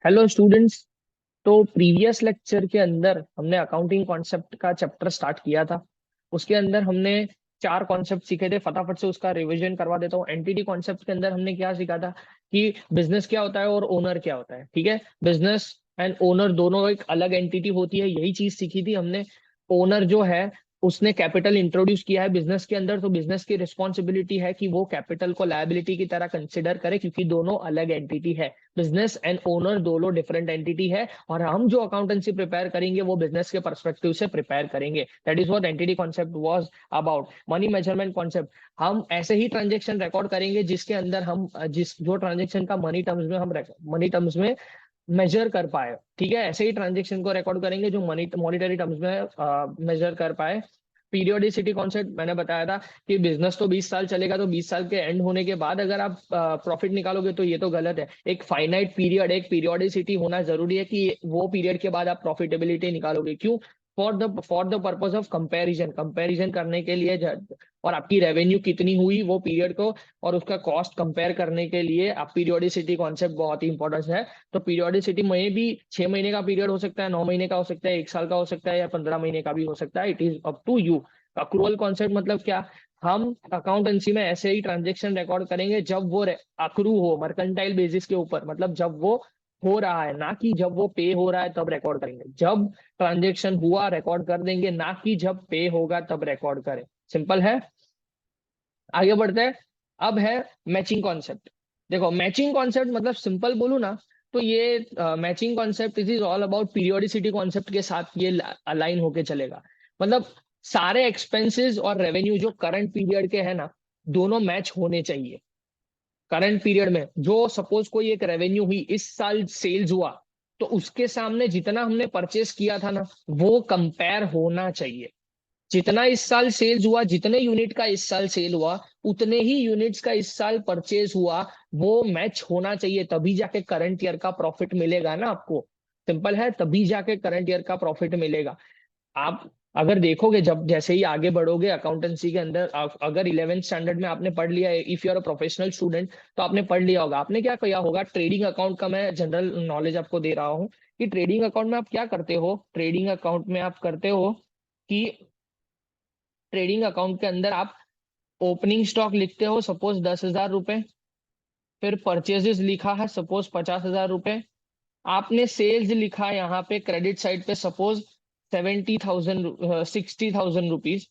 Hello students. तो previous lecture के अंदर हमने अकाउंटिंग कॉन्सेप्ट का चैप्टर स्टार्ट किया था। उसके अंदर हमने चार कॉन्सेप्ट सीखे थे। फटाफट से उसका रिवीजन करवा देता हूँ। एंटिटी कॉन्सेप्ट के अंदर हमने क्या सीखा था कि बिजनेस क्या होता है और ओनर क्या होता है। ठीक है, बिजनेस एंड ओनर दोनों एक अलग एंटिटी होती है, यही चीज सीखी थी हमने। ओनर जो है उसने कैपिटल इंट्रोड्यूस किया है बिजनेस के अंदर, तो बिजनेस की रिस्पॉन्सिबिलिटी है कि वो कैपिटल को लायबिलिटी की तरह कंसिडर करे, क्योंकि दोनों अलग एंटिटी है। बिजनेस एंड ओनर दोनों डिफरेंट एंटिटी है, और हम जो अकाउंटेंसी प्रिपेयर करेंगे वो बिजनेस के पर्सपेक्टिव से प्रिपेयर करेंगे। That is what entity concept was about. Money measurement concept, हम ऐसे ही ट्रांजेक्शन रिकॉर्ड करेंगे जिसके अंदर हम जिस जो ट्रांजेक्शन का मनी टर्म्स में मेजर कर पाए। ठीक है, ऐसे ही ट्रांजेक्शन को रिकॉर्ड करेंगे जो मॉनिटरी टर्म्स में मेजर कर पाए। पीरियोडिसिटी कॉन्सेप्ट मैंने बताया था कि बिजनेस तो 20 साल चलेगा, तो 20 साल के एंड होने के बाद अगर आप प्रॉफिट निकालोगे तो ये तो गलत है। एक फाइनाइट पीरियड, एक पीरियोडिसिटी होना जरूरी है कि वो पीरियड के बाद आप प्रॉफिटेबिलिटी निकालोगे। क्यों? For the purpose of comparison, comparison करने के लिए और आपकी रेवेन्यू कितनी हुई वो पीरियड को और उसका कॉस्ट कंपेयर करने के लिए आप पीरियोडिसिटी कॉन्सेप्ट बहुत ही इंपॉर्टेंट है। तो पीरियोडिसिटी में भी 6 महीने का पीरियड हो सकता है, 9 महीने का हो सकता है, 1 साल का हो सकता है, या 15 महीने का भी हो सकता है। It is up to you. Accrual concept मतलब क्या? हम अकाउंटेंसी में ऐसे ही ट्रांजेक्शन रिकॉर्ड करेंगे जब वो अक्रू हो, मर्केंटाइल बेसिस के ऊपर, मतलब जब वो हो रहा है, ना कि जब वो पे हो रहा है तब रिकॉर्ड करेंगे। जब ट्रांजेक्शन हुआ रिकॉर्ड कर देंगे, ना कि जब पे होगा तब रिकॉर्ड करें। सिंपल है। आगे बढ़ते हैं। अब है मैचिंग कॉन्सेप्ट। देखो, मैचिंग कॉन्सेप्ट मतलब सिंपल बोलू ना, तो ये matching concept is is all about periodicity concept के साथ ये अलाइन होके चलेगा। मतलब सारे एक्सपेंसेस और रेवेन्यू जो करंट पीरियड के है ना, दोनों मैच होने चाहिए। करंट पीरियड में जो सपोज कोई एक रेवेन्यू हुई, इस साल सेल्स हुआ, तो उसके सामने जितना हमने परचेस किया था ना, वो कंपेयर होना चाहिए। जितना इस साल सेल्स हुआ, जितने यूनिट का इस साल सेल हुआ, उतने ही यूनिट्स का इस साल परचेज हुआ, वो मैच होना चाहिए। तभी जाके करंट ईयर का प्रॉफिट मिलेगा ना आपको। सिंपल है, तभी जाके करंट ईयर का प्रॉफिट मिलेगा। आप अगर देखोगे, जब जैसे ही आगे बढ़ोगे अकाउंटेंसी के अंदर, अगर 11th स्टैंडर्ड में आपने पढ़ लिया है, if you are a professional student, तो आपने पढ़ लिया होगा। आपने क्या किया होगा, ट्रेडिंग अकाउंट का मैं जनरल नॉलेज आपको दे रहा हूँ कि ट्रेडिंग अकाउंट में आप क्या करते हो। ट्रेडिंग अकाउंट में आप करते हो कि ट्रेडिंग अकाउंट के अंदर आप ओपनिंग स्टॉक लिखते हो, सपोज 10,000 रुपए। फिर परचेजेस लिखा है सपोज 50,000 रुपए। आपने सेल्स लिखा यहाँ पे क्रेडिट साइड पे सपोज 60,000 रुपीज।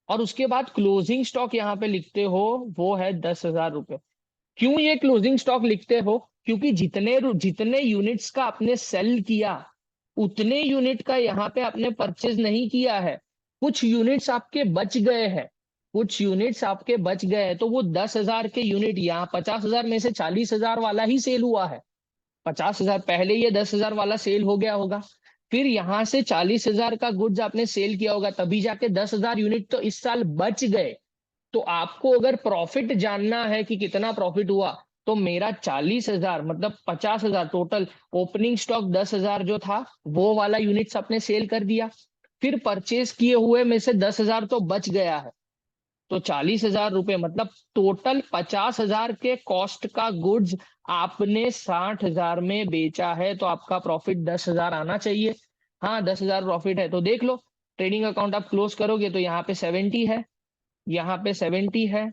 और उसके बाद क्लोजिंग स्टॉक यहाँ पे लिखते हो, वो है 10,000 रुपए। क्यों ये क्लोजिंग स्टॉक लिखते हो? क्योंकि जितने जितने यूनिट्स का आपने सेल किया, उतने यूनिट का यहाँ पे आपने परचेज नहीं किया है। कुछ यूनिट्स आपके बच गए हैं, कुछ यूनिट्स आपके बच गए हैं, तो वो 10,000 के यूनिट यहाँ 50,000 में से 40,000 वाला ही सेल हुआ है। 50,000 पहले ये 10,000 वाला सेल हो गया होगा। फिर यहां से 40,000 का गुड्स आपने सेल किया होगा, तभी जाके 10,000 यूनिट तो इस साल बच गए। तो आपको अगर प्रॉफिट जानना है कि कितना प्रॉफिट हुआ, तो मेरा 40,000 मतलब 50,000 टोटल, ओपनिंग स्टॉक 10,000 जो था, वो वाला यूनिट्स आपने सेल कर दिया। फिर परचेज किए हुए में से 10,000 तो बच गया है, तो 40,000 रुपए मतलब टोटल 50,000 के कॉस्ट का गुड्स आपने 60,000 में बेचा है, तो आपका प्रॉफिट 10,000 आना चाहिए। हाँ, 10,000 प्रॉफिट है, तो देख लो। ट्रेडिंग अकाउंट आप क्लोज करोगे तो यहाँ पे 70 है, यहाँ पे 70 है,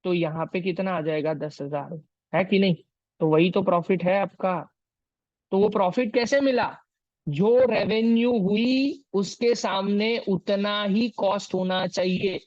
तो यहाँ पे कितना आ जाएगा? 10,000 है कि नहीं? तो वही तो प्रॉफिट है आपका। तो वो प्रॉफिट कैसे मिला? जो रेवेन्यू हुई उसके सामने उतना ही कॉस्ट होना चाहिए,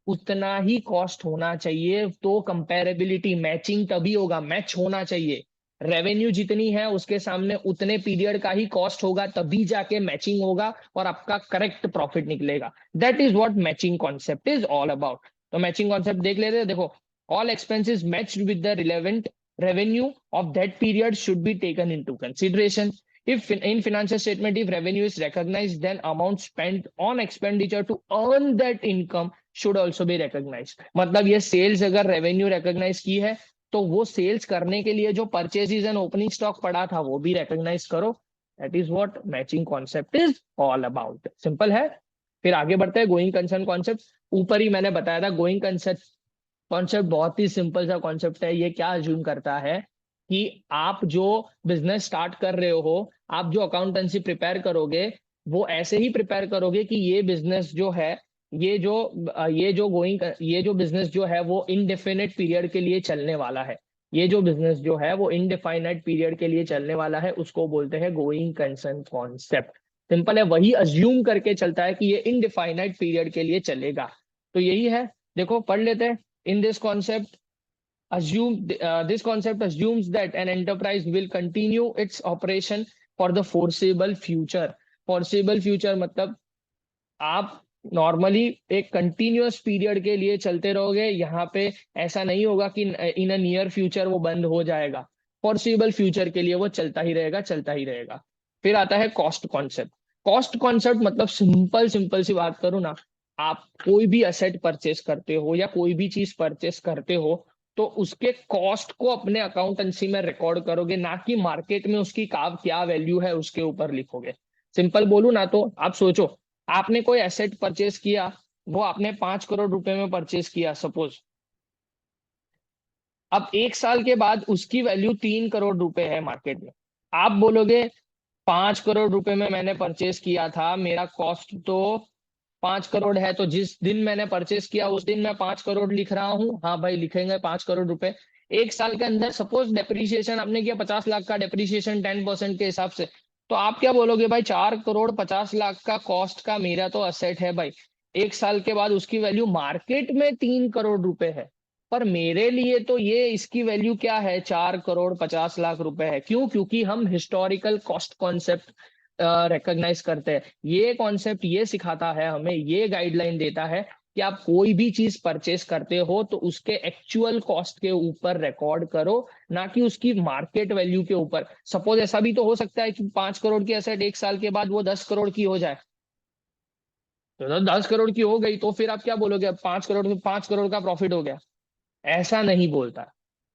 उतना ही कॉस्ट होना चाहिए। तो कंपेरेबिलिटी, मैचिंग तभी होगा, मैच होना चाहिए। रेवेन्यू जितनी है उसके सामने उतने पीरियड का ही कॉस्ट होगा, तभी जाके मैचिंग होगा और आपका करेक्ट प्रॉफिट निकलेगा। That is what matching concept is all about. तो मैचिंग कॉन्सेप्ट देख लेते हैं। देखो, all expenses matched with the relevant revenue of that period should be taken into consideration. If in financial statement, if revenue is recognized, then amount spent on expenditure to earn that income should also be recognized. मतलब ये sales अगर revenue recognise की है, तो वो sales करने के लिए जो परचेजेस एंड ओपनिंग स्टॉक पड़ा था वो भी रिकॉग्नाइज करो। That is what matching concept is all about. Simple है। फिर आगे बढ़ते हैं गोइंग कंसर्न कॉन्सेप्ट। ऊपर ही मैंने बताया था गोइंग कंसर्न कॉन्सेप्ट बहुत ही सिंपल सा कॉन्सेप्ट है। ये क्या अज्यूम करता है कि आप जो बिजनेस स्टार्ट कर रहे हो, आप जो अकाउंटेंसी प्रिपेयर करोगे, वो ऐसे ही प्रिपेयर करोगे कि ये बिजनेस जो है, ये जो बिजनेस जो है वो इनडेफिनेट पीरियड के लिए चलने वाला है। ये जो बिजनेस जो है वो इनडिफाइनाइट पीरियड के लिए चलने वाला है, उसको बोलते हैं गोइंग कंसर्न कॉन्सेप्ट। सिंपल है, वही अज्यूम करके चलता है कि ये इनडिफाइनाइट पीरियड के लिए चलेगा। तो यही है, देखो पढ़ लेते हैं। In this concept this concept assumes that an enterprise will continue its operation for the foreseeable future। foreseeable future मतलब आप नॉर्मली एक कंटिन्यूअस पीरियड के लिए चलते रहोगे, यहाँ पे ऐसा नहीं होगा कि इन अ नियर फ्यूचर वो बंद हो जाएगा। फॉरसिबल फ्यूचर के लिए वो चलता ही रहेगा, चलता ही रहेगा। फिर आता है कॉस्ट कॉन्सेप्ट। कॉस्ट कॉन्सेप्ट मतलब सिंपल सिंपल सी बात करूँ ना, आप कोई भी असेट परचेस करते हो या कोई भी चीज परचेस करते हो, तो उसके कॉस्ट को अपने अकाउंटेंसी में रिकॉर्ड करोगे, ना कि मार्केट में उसकी क्या वैल्यू है उसके ऊपर लिखोगे। सिंपल बोलू ना तो आप सोचो, आपने कोई एसेट परचेस किया, वो आपने 5 करोड़ रुपए में परचेस किया सपोज। अब 1 साल के बाद उसकी वैल्यू 3 करोड़ रुपए है मार्केट में। आप बोलोगे 5 करोड़ रुपए में मैंने परचेस किया था, मेरा कॉस्ट तो 5 करोड़ है, तो जिस दिन मैंने परचेस किया उस दिन मैं 5 करोड़ लिख रहा हूँ। हाँ भाई, लिखेंगे 5 करोड़ रुपए। 1 साल के अंदर सपोज डेप्रीशिएशन आपने किया 50 लाख का डेप्रीशिएशन 10% के हिसाब से, तो आप क्या बोलोगे भाई, 4 करोड़ 50 लाख का कॉस्ट का मेरा तो असेट है भाई। 1 साल के बाद उसकी वैल्यू मार्केट में 3 करोड़ रुपए है, पर मेरे लिए तो ये इसकी वैल्यू क्या है, 4 करोड़ 50 लाख रुपए है। क्यों? क्योंकि हम हिस्टोरिकल कॉस्ट कॉन्सेप्ट रिकॉग्नाइज करते हैं। ये कॉन्सेप्ट ये सिखाता है हमें, ये गाइडलाइन देता है कि आप कोई भी चीज परचेस करते हो तो उसके एक्चुअल कॉस्ट के ऊपर रिकॉर्ड करो, ना कि उसकी मार्केट वैल्यू के ऊपर। सपोज ऐसा भी तो हो सकता है कि 5 करोड़ की एसेट 1 साल के बाद वो 10 करोड़ की हो जाए, तो 10 करोड़ की हो गई तो फिर आप क्या बोलोगे, अब 5 करोड़ में 5 करोड़ का प्रॉफिट हो गया। ऐसा नहीं बोलता,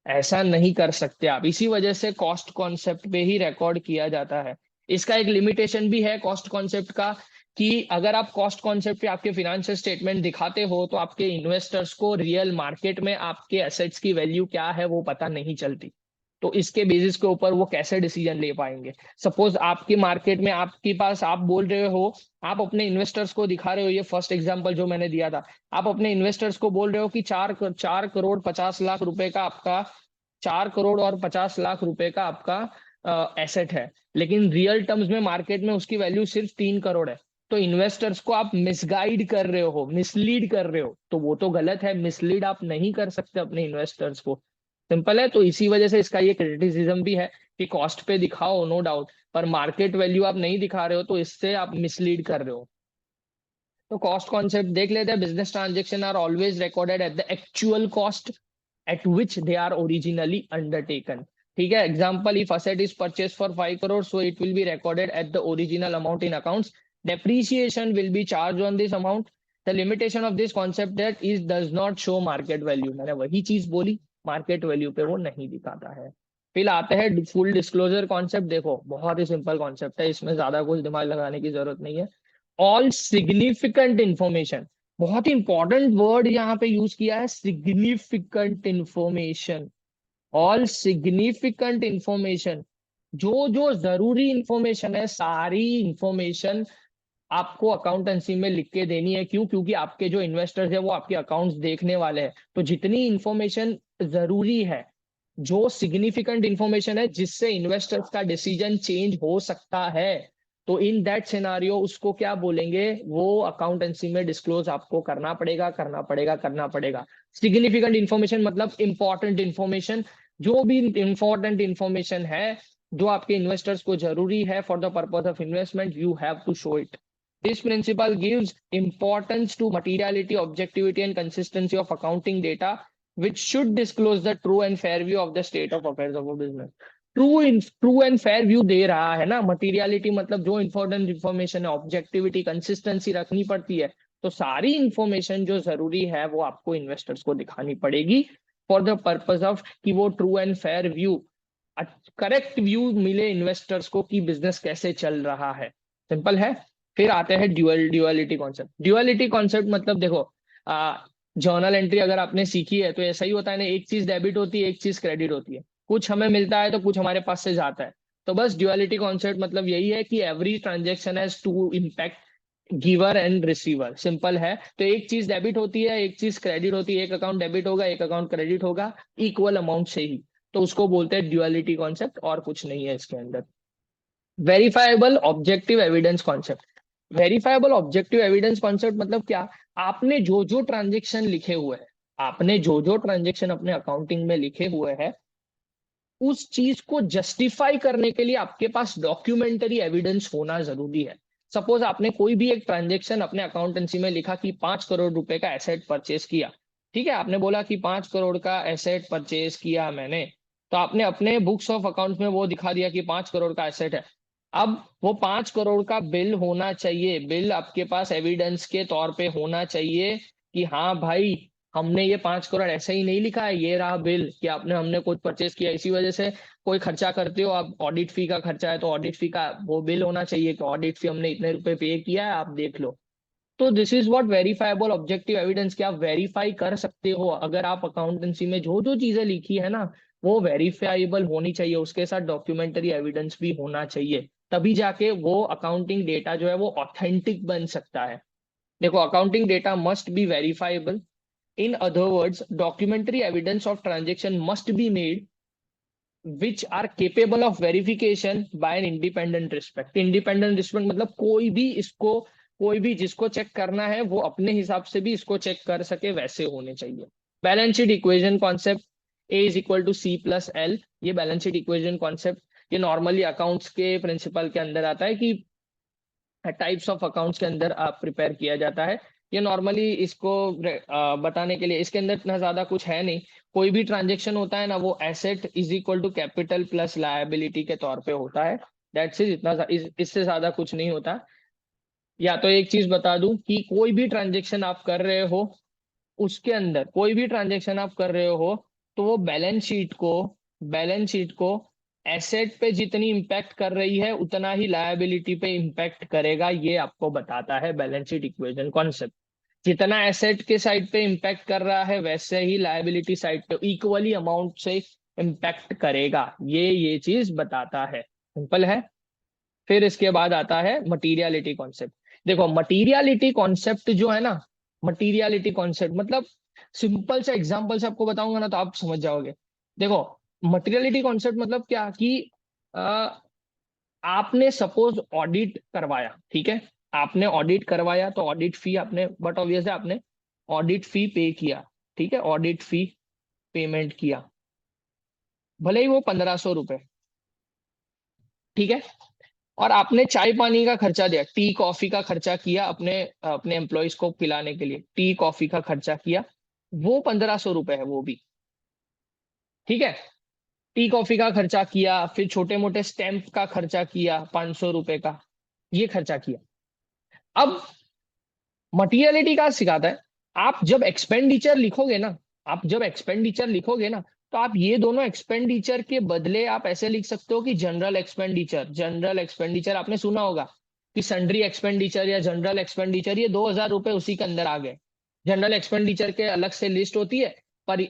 ऐसा नहीं कर सकते आप। इसी वजह से कॉस्ट कॉन्सेप्ट पे ही रिकॉर्ड किया जाता है। इसका एक लिमिटेशन भी है कॉस्ट कॉन्सेप्ट का, कि अगर आप कॉस्ट कॉन्सेप्ट पे आपके फिनेंशियल स्टेटमेंट दिखाते हो तो आपके इन्वेस्टर्स को रियल मार्केट में आपके एसेट्स की वैल्यू क्या है वो पता नहीं चलती। तो इसके बेसिस के ऊपर वो कैसे डिसीजन ले पाएंगे। सपोज आपकी मार्केट में आपके पास, आप बोल रहे हो, आप अपने इन्वेस्टर्स को दिखा रहे हो, ये फर्स्ट एग्जांपल जो मैंने दिया था, आप अपने इन्वेस्टर्स को बोल रहे हो कि 4 करोड़ 50 लाख रुपए का आपका, 4 करोड़ और 50 लाख रुपए का आपका एसेट है, लेकिन रियल टर्म्स में मार्केट में उसकी वैल्यू सिर्फ 3 करोड़ है। तो इन्वेस्टर्स को आप मिसगाइड कर रहे हो, मिसलीड कर रहे हो, तो वो तो गलत है। मिसलीड आप नहीं कर सकते अपने इन्वेस्टर्स को। सिंपल है। तो इसी वजह से इसका ये क्रिटिसिज्म भी है कि कॉस्ट पे दिखाओ नो डाउट, पर मार्केट वैल्यू आप नहीं दिखा रहे हो तो इससे आप मिसलीड कर रहे हो। तो कॉस्ट कॉन्सेप्ट देख लेते हैं। Business transaction are always recorded at the actual cost at which they are originally undertaken। ठीक है, example, if asset is purchased for 5 crore so it will be recorded at the original amount in accounts। depreciation will be charged on this amount। the limitation of this concept that is does not show market value। मैंने वही चीज बोली, market value पे वो नहीं दिखाता है। फिर आते हैं फुल डिस्क्लोजर कॉन्सेप्ट। देखो बहुत ही सिंपल कॉन्सेप्ट है, इसमें ज्यादा कुछ दिमाग लगाने की जरूरत नहीं है। ऑल सिग्निफिकेंट इंफॉर्मेशन, बहुत ही इंपॉर्टेंट वर्ड यहाँ पे यूज किया है, significant information. All significant information, जो जो जरूरी इंफॉर्मेशन है, सारी इंफॉर्मेशन आपको अकाउंटेंसी में लिख के देनी है। क्यों? क्योंकि आपके जो इन्वेस्टर्स है वो आपके अकाउंट्स देखने वाले हैं। तो जितनी इंफॉर्मेशन जरूरी है, जो सिग्निफिकेंट इंफॉर्मेशन है जिससे इन्वेस्टर्स का डिसीजन चेंज हो सकता है, तो इन दैट सिनारियो उसको क्या बोलेंगे, वो अकाउंटेंसी में डिस्क्लोज आपको करना पड़ेगा, करना पड़ेगा, करना पड़ेगा। सिग्निफिकेंट इंफॉर्मेशन मतलब इंपॉर्टेंट इंफॉर्मेशन। जो भी इंपॉर्टेंट इंफॉर्मेशन है जो आपके इन्वेस्टर्स को जरूरी है for the purpose of investment, you have to show it. This principle gives importance to materiality, objectivity, and consistency of accounting data, which should disclose the true and fair view of the state of affairs of a business। True and fair view दे रहा है ना। Materiality मतलब जो important information है, objectivity, consistency रखनी पड़ती है। तो सारी इंफॉर्मेशन जो जरूरी है वो आपको इन्वेस्टर्स को दिखानी पड़ेगी फॉर द पर्पज ऑफ कि वो true and fair view, correct view मिले इन्वेस्टर्स को कि बिजनेस कैसे चल रहा है। सिंपल है। फिर आते हैं ड्यूअलिटी कॉन्सेप्ट। ड्यूअलिटी कॉन्सेप्ट मतलब देखो, जर्नल एंट्री अगर आपने सीखी है तो ऐसा ही होता है ना, एक चीज डेबिट होती है, एक चीज क्रेडिट होती है। कुछ हमें मिलता है तो कुछ हमारे पास से जाता है। तो बस ड्युअलिटी कॉन्सेप्ट मतलब यही है कि every transaction has to impact giver and receiver, simple है। तो एक चीज डेबिट होती है, एक चीज क्रेडिट होती है, एक अकाउंट डेबिट होगा, एक अकाउंट क्रेडिट होगा, इक्वल अमाउंट से ही। तो उसको बोलते हैं ड्युअलिटी कॉन्सेप्ट, और कुछ नहीं है इसके अंदर। Verifiable objective evidence concept. Verifiable objective evidence concept मतलब क्या? आपने जो जो ट्रांजेक्शन लिखे हुए हैं, आपने जो जो ट्रांजेक्शन अपने अकाउंटिंग में लिखे हुए हैं, उस चीज को जस्टिफाई करने के लिए आपके पास डॉक्यूमेंटरी एविडेंस होना जरूरी है। सपोज आपने कोई भी एक ट्रांजेक्शन अपने अकाउंटेंसी में लिखा कि 5 करोड़ रुपए का एसेट परचेज किया। ठीक है, आपने बोला कि 5 करोड़ का एसेट परचेज किया मैंने। तो आपने अपने बुक्स ऑफ अकाउंट्स में वो दिखा दिया कि 5 करोड़ का एसेट है। अब वो 5 करोड़ का बिल होना चाहिए, बिल आपके पास एविडेंस के तौर पे होना चाहिए कि हाँ भाई, हमने ये 5 करोड़ ऐसे ही नहीं लिखा है, ये रहा बिल कि आपने हमने कुछ परचेज किया। इसी वजह से कोई खर्चा करते हो आप, ऑडिट फी का खर्चा है तो ऑडिट फी का वो बिल होना चाहिए कि ऑडिट फी हमने इतने रुपए पे किया है, आप देख लो। तो this is what verifiable objective evidence, क्या आप वेरीफाई कर सकते हो। अगर आप अकाउंटेंसी में जो जो चीजें लिखी है ना, वो वेरीफाइबल होनी चाहिए, उसके साथ डॉक्यूमेंटरी एविडेंस भी होना चाहिए, तभी जाके वो अकाउंटिंग डेटा जो है वो ऑथेंटिक बन सकता है। देखो, accounting data must be verifiable. In other words, documentary evidence of transaction must be made which are capable of verification by an independent respect. Independent respect मतलब कोई भी इसको, कोई भी जिसको चेक करना है वो अपने हिसाब से भी इसको चेक कर सके, वैसे होने चाहिए। Balance sheet equation concept, A is equal to C plus L. ये बैलेंस शीट इक्वेशन कॉन्सेप्ट ये नॉर्मली अकाउंट्स के प्रिंसिपल के अंदर आता है कि टाइप्स ऑफ अकाउंट्स के अंदर आप प्रिपेयर किया जाता है। ये नॉर्मली इसको बताने के लिए, इसके अंदर इतना ज्यादा कुछ है नहीं। कोई भी ट्रांजेक्शन होता है ना, वो asset is equal to capital plus liability के तौर पे होता है। दैट्स इज, इससे ज्यादा कुछ नहीं होता। या तो एक चीज बता दूं कि कोई भी ट्रांजेक्शन आप कर रहे हो, उसके अंदर कोई भी ट्रांजेक्शन आप कर रहे हो, तो वो बैलेंस शीट को एसेट पे जितनी इंपैक्ट कर रही है उतना ही लायबिलिटी पे इंपैक्ट करेगा। ये आपको बताता है बैलेंस शीट इक्वेशन कॉन्सेप्ट। जितना एसेट के साइड पे इंपैक्ट कर रहा है, वैसे ही लायबिलिटी साइड पे इक्वली अमाउंट से इंपैक्ट करेगा, ये चीज बताता है। सिंपल है। फिर इसके बाद आता है मटीरियलिटी कॉन्सेप्ट। देखो, मटीरियलिटी कॉन्सेप्ट जो है ना, मटीरियलिटी कॉन्सेप्ट मतलब, सिंपल से एग्जांपल से आपको बताऊंगा ना तो आप समझ जाओगे। देखो, मटीरियलिटी कॉन्सेप्ट मतलब क्या कि अ, आपने सपोज ऑडिट करवाया, ठीक है, आपने ऑडिट करवाया तो ऑडिट फी आपने, बट ऑब्वियस है आपने ऑडिट फी पे किया। ठीक है, ऑडिट फी पेमेंट किया, भले ही वो 1500 रुपए। ठीक है, और आपने चाय पानी का खर्चा दिया, टी कॉफी का खर्चा किया, अपने अपने एम्प्लॉयज को पिलाने के लिए टी कॉफी का खर्चा किया, वो 1500 रुपए है वो भी। ठीक है, टी कॉफी का खर्चा किया, फिर छोटे मोटे स्टैंप का खर्चा किया 500 रुपए का, ये खर्चा किया। अब मटीरियलिटी का सिखाता है, आप जब एक्सपेंडिचर लिखोगे ना, आप जब एक्सपेंडिचर लिखोगे ना, तो आप ये दोनों एक्सपेंडिचर के बदले आप ऐसे लिख सकते हो कि जनरल एक्सपेंडिचर। जनरल एक्सपेंडिचर आपने सुना होगा कि सन्ड्री एक्सपेंडिचर या जनरल एक्सपेंडिचर, ये 2000 रुपए उसी के अंदर आ गए। जनरल एक्सपेंडिचर के अलग से लिस्ट होती है, पर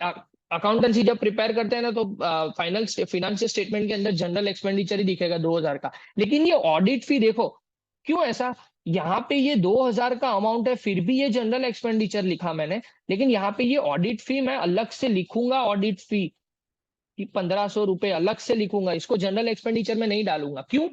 अकाउंटेंसी जब प्रिपेयर करते हैं ना, तो फाइनल फिनेंशियल स्टेटमेंट के अंदर जनरल एक्सपेंडिचर ही दिखेगा 2000 का। लेकिन ये ऑडिट फी देखो, क्यों ऐसा, यहाँ पे ये 2000 का अमाउंट है, फिर भी ये जनरल एक्सपेंडिचर लिखा मैंने, लेकिन यहाँ पे ये ऑडिट फी मैं अलग से लिखूंगा, ऑडिट फी कि 1500 रुपए अलग से लिखूंगा, इसको जनरल एक्सपेंडिचर में नहीं डालूंगा। क्यों?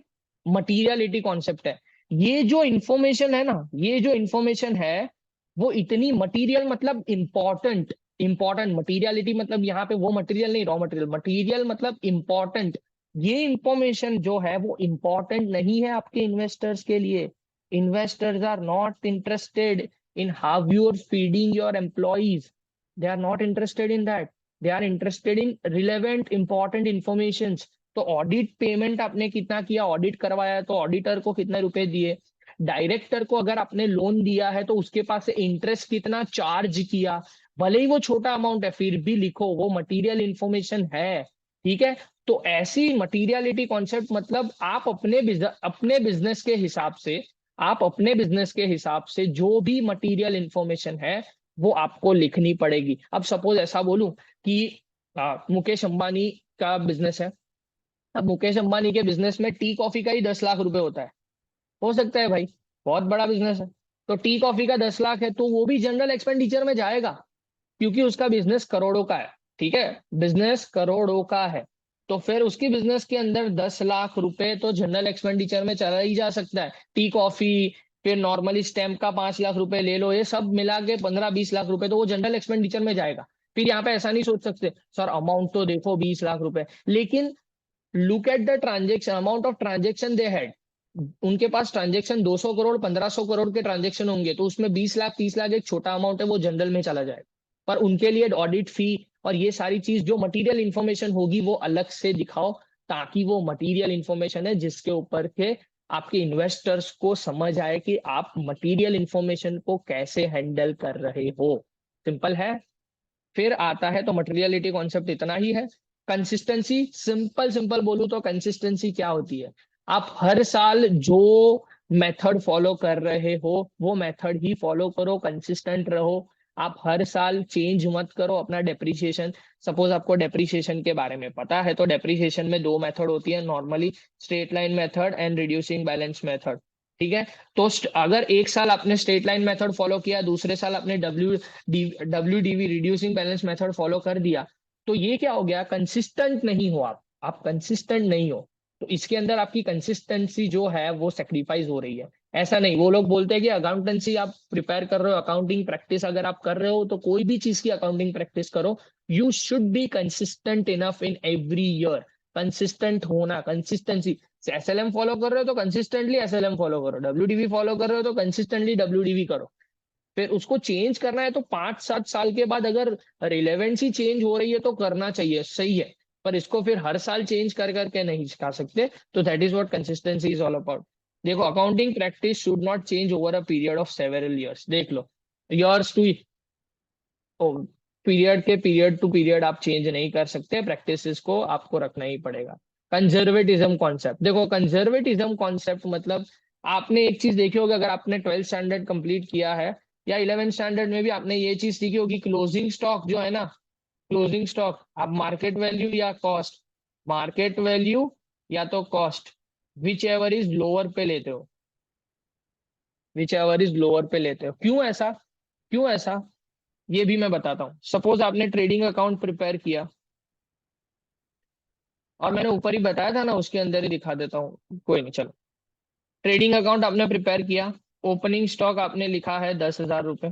मटीरियलिटी कॉन्सेप्ट है। ये जो इंफॉर्मेशन है ना, ये जो इंफॉर्मेशन है वो इतनी मटीरियल मतलब इंपॉर्टेंट, इंपॉर्टेंट मटीरियलिटी मतलब यहाँ पे वो मटेरियल नहीं, रॉ मटेरियल, मटीरियल मतलब इंपॉर्टेंट। ये इंफॉर्मेशन जो है वो इंपॉर्टेंट नहीं है आपके इन्वेस्टर्स के लिए। Investors are not interested in how you are feeding your employees, they are not interested in that, they are interested in relevant important information. तो ऑडिट पेमेंट आपने कितना किया, ऑडिट करवाया तो ऑडिटर को कितने रुपए दिए, डायरेक्टर को अगर आपने लोन दिया है तो उसके पास से इंटरेस्ट कितना चार्ज किया, भले ही वो छोटा अमाउंट है फिर भी लिखो, वो मटेरियल इंफॉर्मेशन है। ठीक है, तो ऐसी मटीरियलिटी कॉन्सेप्ट मतलब आप अपने बिजनेस के हिसाब से, आप अपने बिजनेस के हिसाब से जो भी मटीरियल इंफॉर्मेशन है वो आपको लिखनी पड़ेगी। अब सपोज ऐसा बोलूं कि मुकेश अंबानी का बिजनेस है। अब मुकेश अंबानी के बिजनेस में टी कॉफी का ही 10 लाख रुपए होता है। हो सकता है भाई, बहुत बड़ा बिजनेस है। तो टी कॉफी का 10 लाख है तो वो भी जनरल एक्सपेंडिचर में जाएगा, क्योंकि उसका बिजनेस करोड़ों का है। ठीक है, बिजनेस करोड़ों का है। तो फिर उसकी बिजनेस के अंदर 10 लाख रुपए तो जनरल एक्सपेंडिचर में चला ही जा सकता है। टी कॉफी, फिर नॉर्मली स्टैम्प का 5 लाख रुपए ले लो, ये सब मिला के 15-20 लाख रुपए तो वो जनरल एक्सपेंडिचर में जाएगा। फिर यहाँ पे ऐसा नहीं सोच सकते सर अमाउंट तो देखो 20 लाख रुपए, लेकिन look at the transaction, amount of transaction they had. उनके पास ट्रांजेक्शन 200 करोड़ 1500 करोड़ के ट्रांजेक्शन होंगे, तो उसमें 20 लाख 30 लाख एक छोटा अमाउंट है, वो जनरल में चला जाएगा। पर उनके लिए ऑडिट फी और ये सारी चीज जो मटेरियल इंफॉर्मेशन होगी वो अलग से दिखाओ, ताकि वो मटेरियल इंफॉर्मेशन है जिसके ऊपर के आपके इन्वेस्टर्स को समझ आए कि आप मटेरियल इंफॉर्मेशन को कैसे हैंडल कर रहे हो। सिंपल है। फिर आता है तो मटेरियलिटी कॉन्सेप्ट इतना ही है। कंसिस्टेंसी, सिंपल सिंपल बोलूं तो कंसिस्टेंसी क्या होती है? आप हर साल जो मेथड फॉलो कर रहे हो वो मेथड ही फॉलो करो, कंसिस्टेंट रहो। आप हर साल चेंज मत करो अपना डेप्रिसिएशन। सपोज आपको डेप्रिसिएशन के बारे में पता है तो डेप्रिसिएशन में दो मेथड होती है normally, straight line method and reducing balance method. ठीक है, तो अगर एक साल आपने स्ट्रेट लाइन मेथड फॉलो किया, दूसरे साल आपने WDV reducing balance method follow कर दिया, तो ये क्या हो गया? कंसिस्टेंट नहीं हो आप कंसिस्टेंट नहीं हो। तो इसके अंदर आपकी कंसिस्टेंसी जो है वो सेक्रीफाइस हो रही है। ऐसा नहीं, वो लोग बोलते हैं कि अकाउंटेंसी आप प्रिपेयर कर रहे हो, अकाउंटिंग प्रैक्टिस अगर आप कर रहे हो तो कोई भी चीज की अकाउंटिंग प्रैक्टिस करो, you should be consistent enough in every year. Consistent होना, कंसिस्टेंसी। SLM फॉलो कर रहे हो तो कंसिस्टेंटली SLM फॉलो करो, WDV फॉलो कर रहे हो तो कंसिस्टेंटली WDV करो। फिर उसको चेंज करना है तो 5-7 साल के बाद अगर रिलेवेंसी चेंज हो रही है तो करना चाहिए, सही है। पर इसको फिर हर साल चेंज कर करके नहीं सिखा सकते। तो that is what consistency is all about. देखो, accounting practice should not change over a period of several years. देख लो, years to period to period आप चेंज नहीं कर सकते, प्रैक्टिसेस को आपको रखना ही पड़ेगा। कंजर्वेटिज्म कॉन्सेप्ट, देखो कंजर्वेटिज्म कॉन्सेप्ट मतलब आपने एक चीज देखी होगी, अगर आपने 12th स्टैंडर्ड कंप्लीट किया है या 11th स्टैंडर्ड में भी आपने ये चीज सीखी होगी, क्लोजिंग स्टॉक जो है ना, क्लोजिंग स्टॉक आप मार्केट वैल्यू या कॉस्ट, मार्केट वैल्यू या तो cost, which ever is lower पे लेते हो, विच एवर इज लोअर पे लेते हो। क्यों ऐसा? क्यों ऐसा, ये भी मैं बताता हूँ। सपोज आपने ट्रेडिंग अकाउंट प्रिपेयर किया, और मैंने ऊपर ही बताया था ना, उसके अंदर ही दिखा देता हूँ, कोई नहीं चलो। ट्रेडिंग अकाउंट आपने प्रिपेयर किया, ओपनिंग स्टॉक आपने लिखा है 10,000 रुपए,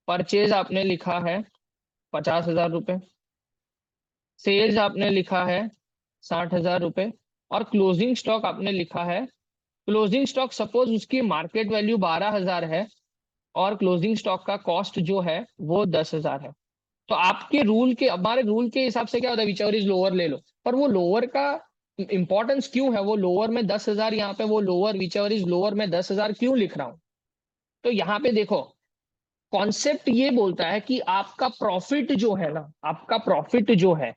परचेज आपने लिखा है 50,000 रुपए, सेल्स आपने लिखा है 60,000 रुपए, और क्लोजिंग स्टॉक आपने लिखा है, क्लोजिंग स्टॉक सपोज उसकी मार्केट वैल्यू 12,000 है और क्लोजिंग स्टॉक का कॉस्ट जो है वो 10,000 है। तो आपके रूल के, हमारे रूल के हिसाब से क्या होता है, विचवर इज लोअर ले लो। पर वो लोअर का इंपॉर्टेंस क्यों है? वो लोअर में 10,000, यहाँ पे वो लोअर विचवर इज लोअर में 10,000 क्यों लिख रहा हूं? तो यहाँ पे देखो, कॉन्सेप्ट ये बोलता है कि आपका प्रॉफिट जो है ना, आपका प्रॉफिट जो है,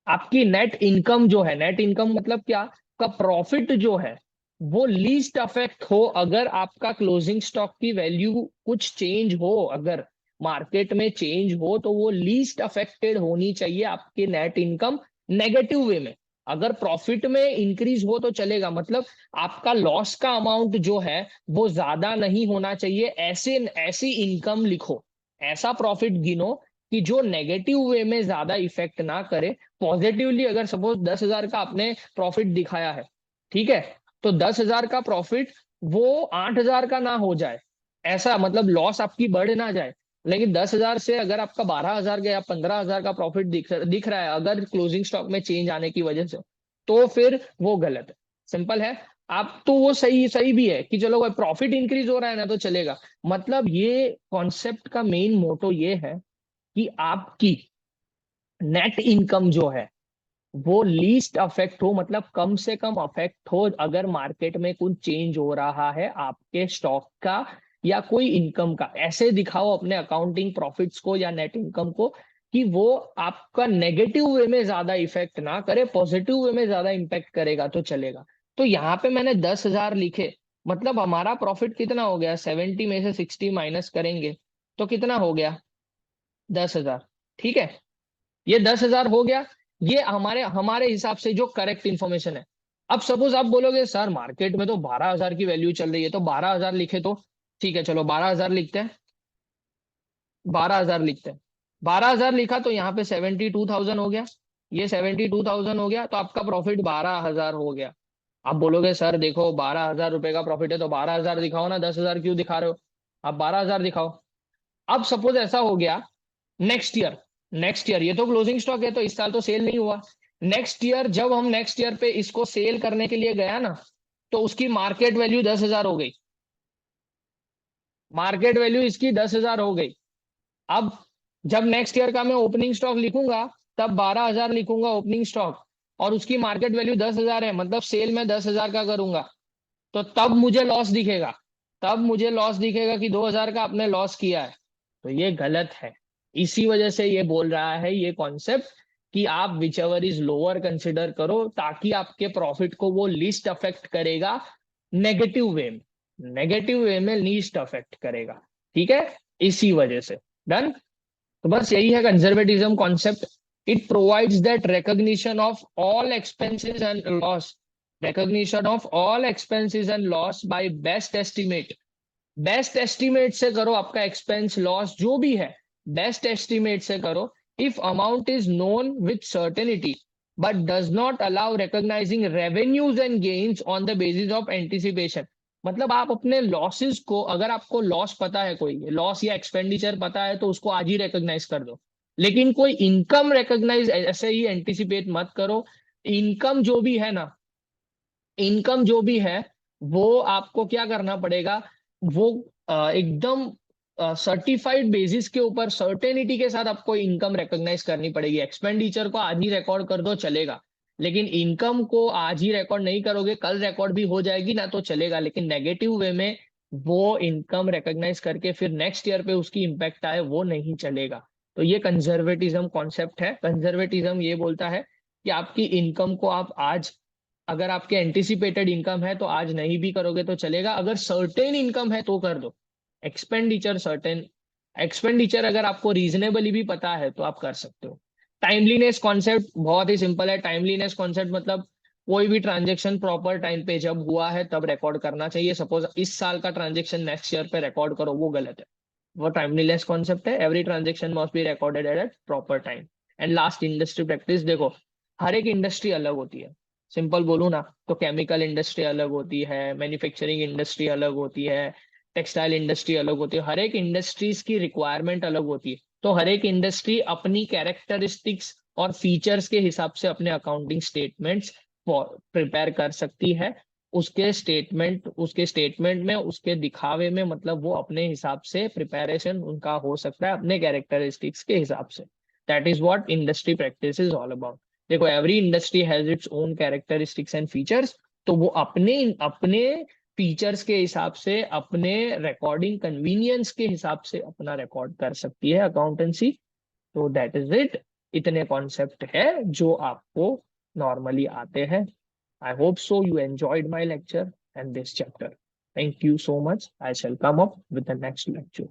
आपकी नेट इनकम जो है, नेट इनकम मतलब क्या, का प्रॉफिट जो है वो लीस्ट अफेक्ट हो अगर आपका क्लोजिंग स्टॉक की वैल्यू कुछ चेंज हो, अगर मार्केट में चेंज हो तो वो लीस्ट अफेक्टेड होनी चाहिए आपके नेट इनकम नेगेटिव वे में। अगर प्रॉफिट में इंक्रीज हो तो चलेगा, मतलब आपका लॉस का अमाउंट जो है वो ज्यादा नहीं होना चाहिए। ऐसे ऐसी इनकम लिखो, ऐसा प्रॉफिट गिनो कि जो नेगेटिव वे में ज्यादा इफेक्ट ना करे। पॉजिटिवली अगर सपोज 10,000 का आपने प्रॉफिट दिखाया है, ठीक है, तो 10,000 का प्रॉफिट वो 8,000 का ना हो जाए, ऐसा मतलब लॉस आपकी बढ़ ना जाए। लेकिन 10,000 से अगर आपका 12,000 का या 15,000 का प्रॉफिट दिख रहा है अगर क्लोजिंग स्टॉक में चेंज आने की वजह से, तो फिर वो गलत है। सिंपल है। आप तो वो सही सही भी है कि चलो प्रॉफिट इंक्रीज हो रहा है ना तो चलेगा। मतलब ये कॉन्सेप्ट का मेन मोटो ये है कि आपकी नेट इनकम जो है वो लीस्ट अफेक्ट हो, मतलब कम से कम अफेक्ट हो अगर मार्केट में कुछ चेंज हो रहा है आपके स्टॉक का या कोई इनकम का। ऐसे दिखाओ अपने अकाउंटिंग प्रॉफिट्स को या नेट इनकम को कि वो आपका नेगेटिव वे में ज्यादा इफेक्ट ना करे, पॉजिटिव वे में ज्यादा इम्पेक्ट करेगा तो चलेगा। तो यहाँ पे मैंने 10,000 लिखे, मतलब हमारा प्रॉफिट कितना हो गया, 70 में से 60 माइनस करेंगे तो कितना हो गया, 10,000। ठीक है, ये 10,000 हो गया। ये हमारे हमारे हिसाब से जो करेक्ट इन्फॉर्मेशन है। अब सपोज आप बोलोगे सर मार्केट में तो 12,000 की वैल्यू चल रही है, तो 12,000 लिखे तो ठीक है, चलो 12,000 लिखते हैं, 12,000 लिखते हैं। 12,000 लिखा तो यहाँ पे 72,000 हो गया, ये 72,000 हो गया, तो आपका प्रॉफिट 12,000 हो गया। आप बोलोगे सर देखो 12,000 रुपए का प्रॉफिट है तो 12,000 दिखाओ ना, 10,000 क्यों दिखा रहे हो, आप 12,000 दिखाओ। अब सपोज ऐसा हो गया नेक्स्ट ईयर, नेक्स्ट ईयर ये तो क्लोजिंग स्टॉक है तो इस साल तो सेल नहीं हुआ। नेक्स्ट ईयर जब हम नेक्स्ट ईयर पे इसको सेल करने के लिए गया ना, तो उसकी मार्केट वैल्यू 10,000 हो गई, मार्केट वैल्यू इसकी 10,000 हो गई। अब जब नेक्स्ट ईयर का मैं ओपनिंग स्टॉक लिखूंगा तब 12,000 लिखूंगा ओपनिंग स्टॉक, और उसकी मार्केट वैल्यू 10,000 है, मतलब सेल में 10,000 का करूंगा, तो तब मुझे लॉस दिखेगा, तब मुझे लॉस दिखेगा कि 2,000 का आपने लॉस किया है। तो ये गलत है। इसी वजह से ये बोल रहा है ये कॉन्सेप्ट कि आप which ever is lower consider करो, ताकि आपके प्रॉफिट को वो लीस्ट अफेक्ट करेगा, नेगेटिव वे में, नेगेटिव वे में लीस्ट अफेक्ट करेगा। ठीक है, इसी वजह से। डन। तो बस यही है conservatism concept. It provides that recognition of all expenses and loss, recognition of all expenses and loss by best estimate। Best estimate से करो आपका एक्सपेंस लॉस जो भी है, बेस्ट एस्टिमेट से करो। If amount is known with certainty but does not allow recognising revenues and gains on the basis of anticipation. मतलब आप अपने लॉसेस को, अगर आपको लॉस पता है, कोई लॉस या एक्सपेंडिचर पता है, तो उसको आज ही रिकॉग्नाइज कर दो। लेकिन कोई इनकम रिकॉग्नाइज ऐसे ही एंटिसिपेट मत करो। इनकम जो भी है ना, इनकम जो भी है वो आपको क्या करना पड़ेगा, वो एकदम सर्टिफाइड बेसिस के ऊपर सर्टेनिटी के साथ आपको इनकम रिकॉग्नाइज करनी पड़ेगी। एक्सपेंडिचर को आज ही रिकॉर्ड कर दो चलेगा, लेकिन इनकम को आज ही रिकॉर्ड नहीं करोगे, कल रिकॉर्ड भी हो जाएगी ना तो चलेगा, लेकिन नेगेटिव वे में वो इनकम रिकॉग्नाइज करके फिर नेक्स्ट ईयर पे उसकी इम्पैक्ट आए वो नहीं चलेगा। तो ये कंजर्वेटिज्म कॉन्सेप्ट है। कंजर्वेटिज्म ये बोलता है कि आपकी इनकम को आप आज, अगर आपके एंटिसिपेटेड इनकम है तो आज नहीं भी करोगे तो चलेगा, अगर सर्टेन इनकम है तो कर दो। एक्सपेंडिचर सर्टेन, एक्सपेंडिचर अगर आपको रीजनेबली भी पता है तो आप कर सकते हो। टाइमलीनेस कॉन्सेप्ट बहुत ही सिंपल है। टाइमलीनेस कॉन्सेप्ट मतलब कोई भी ट्रांजेक्शन प्रॉपर टाइम पे जब हुआ है तब रिकॉर्ड करना चाहिए। सपोज इस साल का ट्रांजेक्शन नेक्स्ट ईयर पे रिकॉर्ड करो, वो गलत है। वो टाइमलीनेस कॉन्सेप्ट है। Every transaction must be recorded at proper time. And last, industry practice. देखो हर एक इंडस्ट्री अलग होती है। सिंपल बोलूँ ना तो केमिकल इंडस्ट्री अलग होती है, मैन्युफैक्चरिंग इंडस्ट्री अलग होती है, टेक्सटाइल इंडस्ट्री अलग होती है। हर एक इंडस्ट्रीज की रिक्वायरमेंट अलग होती है। तो हर एक इंडस्ट्री अपनी कैरेक्टरिस्टिक्स और फीचर्स के हिसाब से अपने अकाउंटिंग स्टेटमेंट्स प्रिपेयर कर सकती है। उसके स्टेटमेंट में, उसके दिखावे में, मतलब वो अपने हिसाब से प्रिपेरेशन उनका हो सकता है अपने कैरेक्टरिस्टिक्स के हिसाब से। That is what industry practice is all about. देखो every industry has its own characteristics and features, तो वो अपने अपने फीचर्स के हिसाब से, अपने रिकॉर्डिंग कन्वीनियंस के हिसाब से अपना रिकॉर्ड कर सकती है अकाउंटेंसी। तो दैट इज इट। इतने कॉन्सेप्ट है जो आपको नॉर्मली आते हैं। I hope so you enjoyed my lecture and this chapter. Thank you so much. I shall come up with the next lecture.